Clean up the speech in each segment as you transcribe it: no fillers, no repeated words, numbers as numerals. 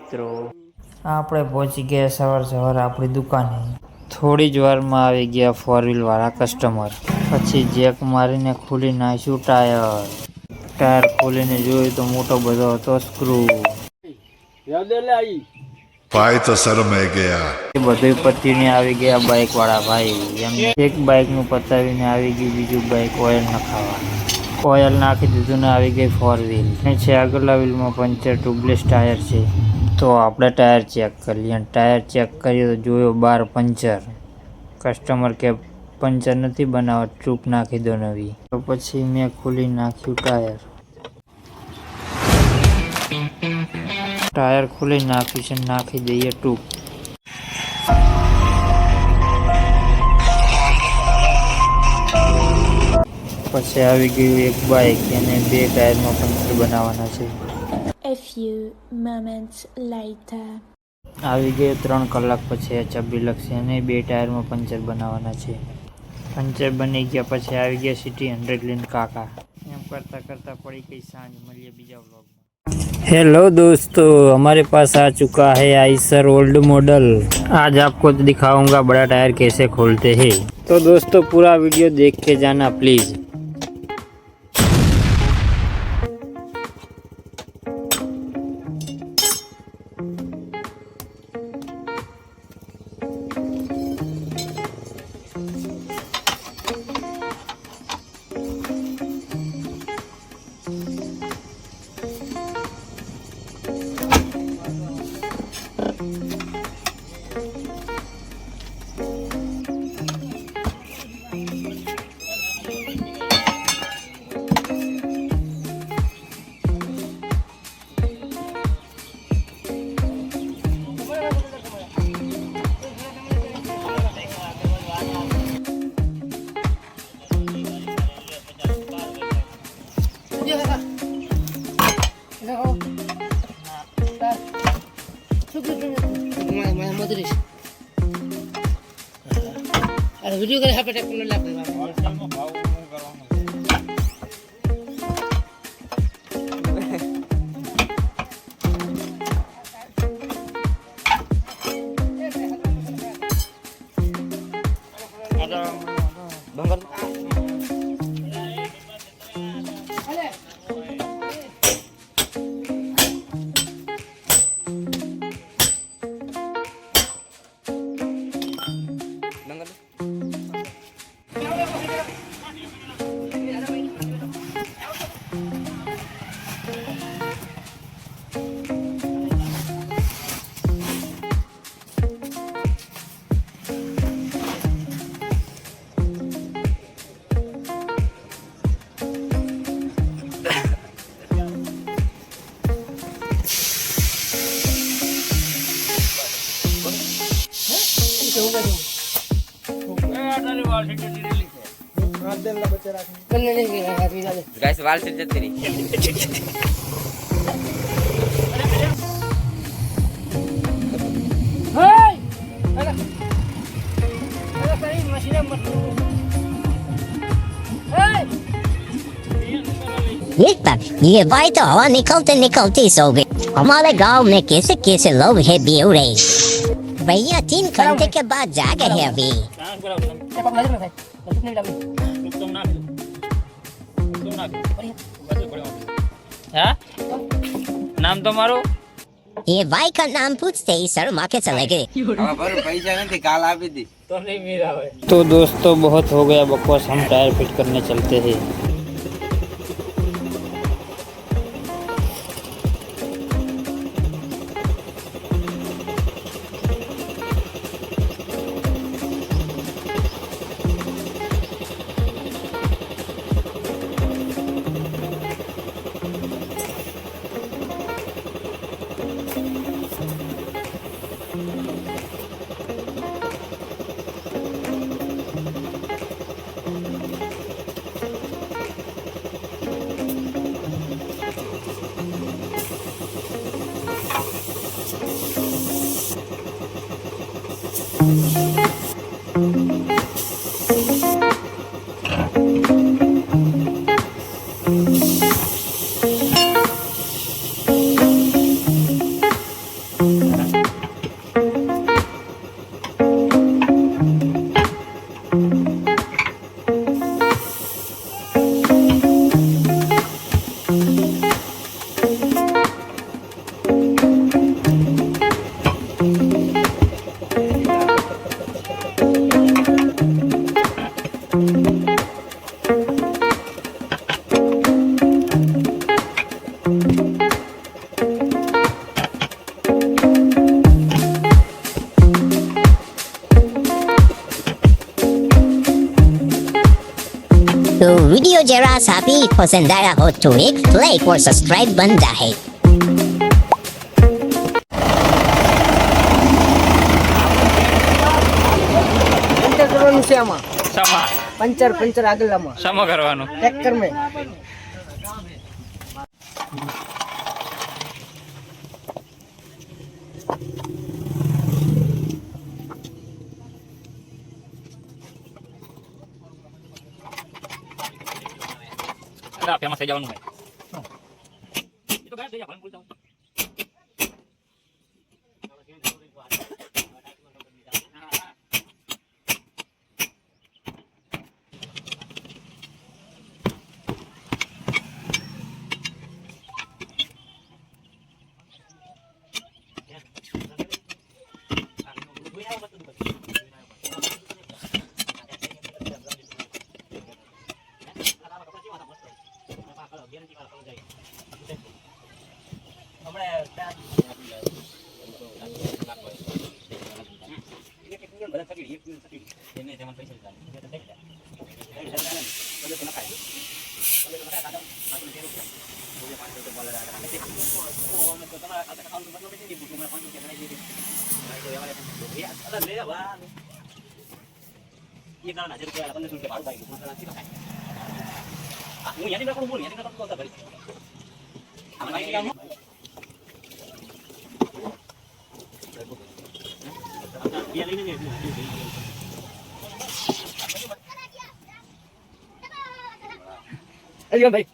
મિત્રો, આપણે પહોંચી ગયા સવાર આપણી દુકાને. થોડી જ વારમાં આવી ગયા 4 વ્હીલ વાળા કસ્ટમર. પછી જેક મારીને ખોલી નાખ્યું ટાયર ખોલીને જોયું તો મોટો બધો હતો સ્ક્રૂ. ભાઈ તો શરમાઈ ગયા. એ બધું પતીને આવી ગયા બાઇક વાળા ભાઈ. એમ એક બાઇક નું પતાવીને આવી ગયું બીજું બાઇક ઓઇલ નખાવા. ઓઇલ નાખી દીધું ને આવી ગઈ 4 વ્હીલ. ને છે આગળના વ્હીલમાં પંચર, ટ્યુબલેસ ટાયર છે. તો આપણે ટાયર ચેક કરીએ. ટાયર ચેક કરીએ તો જોયો 12 પંચર. કસ્ટમર કે પંચર નથી બનાવવા, ટ્યુબ નાખી દો નવી. તો પછી મેં ખોલી નાખ્યું ટાયર ખોલી નાખ્યું છે, નાખી દઈએ ટ્યુબ. પછી આવી ગયું એક બાઇક, એને 2 ટાયરમાં પંચર બનાવવાના છે. A few moments later. આવી ગયો 3 કલાક પછી આ ચબ્બી લક્ષી અને 2 ટાયરમાં પંચર બનાવવાના છે. પંચર બની ગયા પછી આવી ગયા સિટી 100 લઈને કાકા. એમ करता पड़ी गई सांझ. મળીએ બીજા व्लॉग. हेलो दोस्तों, हमारे पास आ चुका है आइसर ओल्ड मॉडल. आज आपको दिखाऊंगा बड़ा टायर कैसे खोलते हैं. तो दोस्तों पूरा वीडियो देख के जाना प्लीज. वीडियो करे यहाँ पे टेप करने लग गया. गाइस वाल से जते रही ये भाई तो हवा निकलते निकलते सो गए. हमारे गांव में कैसे कैसे लोग हैं बेवड़े. भैया 3 घंटे के बाद जागे हैं अभी. નામ તમારું? ये भाई का नाम पूछते ही सर माँ के चले गए. पैसा नहीं काल आपी थी तो दोस्तों बहुत हो गया बकवास, हम टायर फिट करने चलते हैं. वीडियो जरा सा भी पसंद आया हो तो एक लाइक और सब्सक्राइब बनता है। પંચર કરવાનું છે આમાં સમા પંચર આગળમાં સમો કરવાનું ટ્રેક્ટર મેં ફેમસ થઈ જવાનું ભાઈ અલ્યો ભાઈ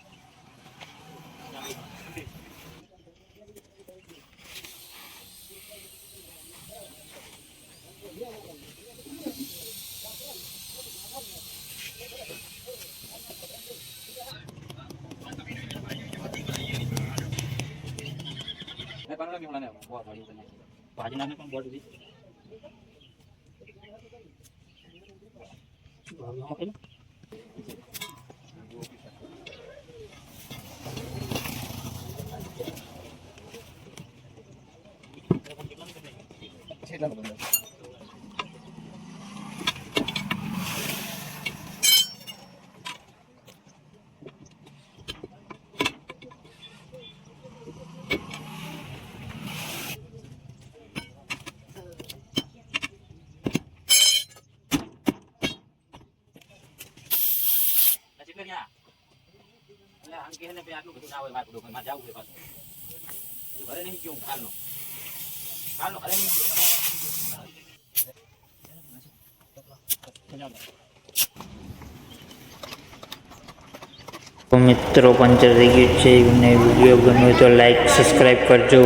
તો મિત્રો પંચર થઈ ગયું છે અને વિડીયો ગમ્યો તો લાઈક સબસ્ક્રાઈબ કરજો.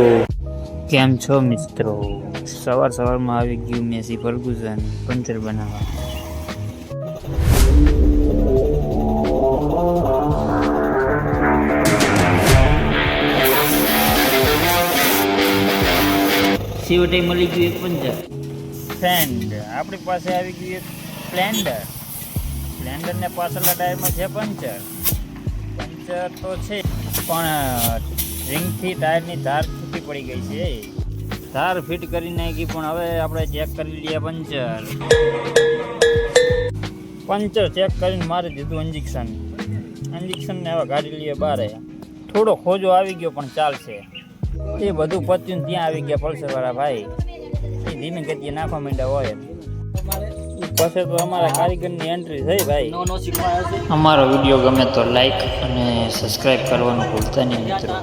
કેમ છો મિત્રો? સવારમાં આવી ગયું મેસી ફર્ગુસન પંચર બનાવવા. સીવટે મળી ગયું એક પંચર. ફ્રેન્ડ આપણી પાસે આવી ગયું એક સ્પ્લેન્ડર ને પાછળના ટાયરમાં છે પંચર તો છે પણ રિંગથી ટાયરની ધાર છૂટી પડી ગઈ છે. ધાર ફિટ કરી નાખી પણ હવે આપણે ચેક કરી લઈએ પંચર ચેક કરીને મારી દીધું ઇન્જેક્શનને હવે કાઢી લઈએ બારે. થોડો ખોજો આવી ગયો પણ ચાલશે. એ બધું પત્યું ત્યાં આવી ગયા પલ્સરવાળા ભાઈ. એ ધીમી ગતિએ નાખવા માંડ્યા હોય પછી તો અમારા કારીગરની એન્ટ્રી થઈ ભાઈ. અમારો વિડીયો ગમે તો લાઈક અને સબસ્ક્રાઈબ કરવાનું ભૂલતા નહીં મિત્રો.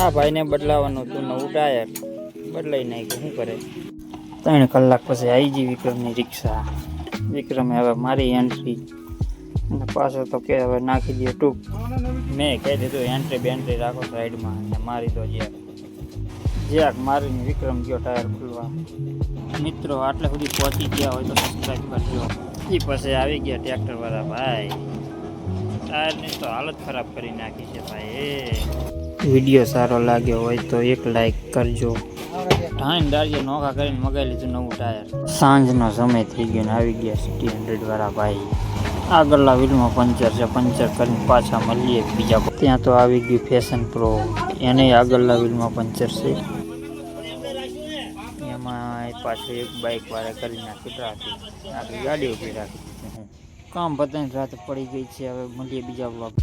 આ ભાઈને બદલાવાનું હતું નવું ટાયર બદલાઈ નાખ્યું. શું કરે? 3 કલાક પછી આવી ગઈ વિક્રમની રિક્ષા. વિક્રમે હવે મારી એન્ટ્રી અને પાછો તો કે હવે નાખી દે ટૂંક. મેં કહી દીધું એન્ટ્રી રાખો સાઈડમાં અને મારી દો જ્યાંક મારીને વિક્રમ ગયો ટાયર ખુલવા. મિત્રો આટલે સુધી પહોંચી ગયા હોય તો સબસ્ક્રાઈબ કરજો. એ પછી આવી ગયા ટ્રેક્ટરવાળા ભાઈ. ટાયરની તો હાલત ખરાબ કરી નાખી છે ભાઈ. વિડીયો સારો લાગ્યો હોય તો એક લાઈક કરજો. ઢાણી દાળીએ નોખા કરીને મગાવી લીધું નવું ટાયર. સાંજનો સમય થઈ ગયો ને આવી ગયા સિટી 100 ભાઈ. આગળના વ્હીલમાં પંચર છે. પંચર કરીને પાછા મળીએ બીજા. ત્યાં તો આવી ગયું ફેશન પ્રો. એને આગળના વ્હીલમાં પંચર છે. એમાં પાછું એક બાઇક વાળા કરી નાખી ટ્રાફિક. આગળ ગાડી ઊભી રાખી દીધી. કામ બધાને રાત પડી ગઈ છે. હવે મળીએ બીજા બ્લોગ.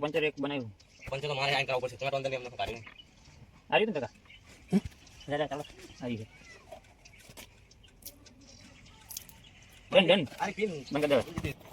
પંચર એક બનાવ્યું પંચર તો મારે આ કરાવવું પડશે. તમારે અંદર એમ નથી કાઢ્યું. આવી ગયું ને કાકા? ચાલો આવી ગયું. ડન બંધ કરી દેવાય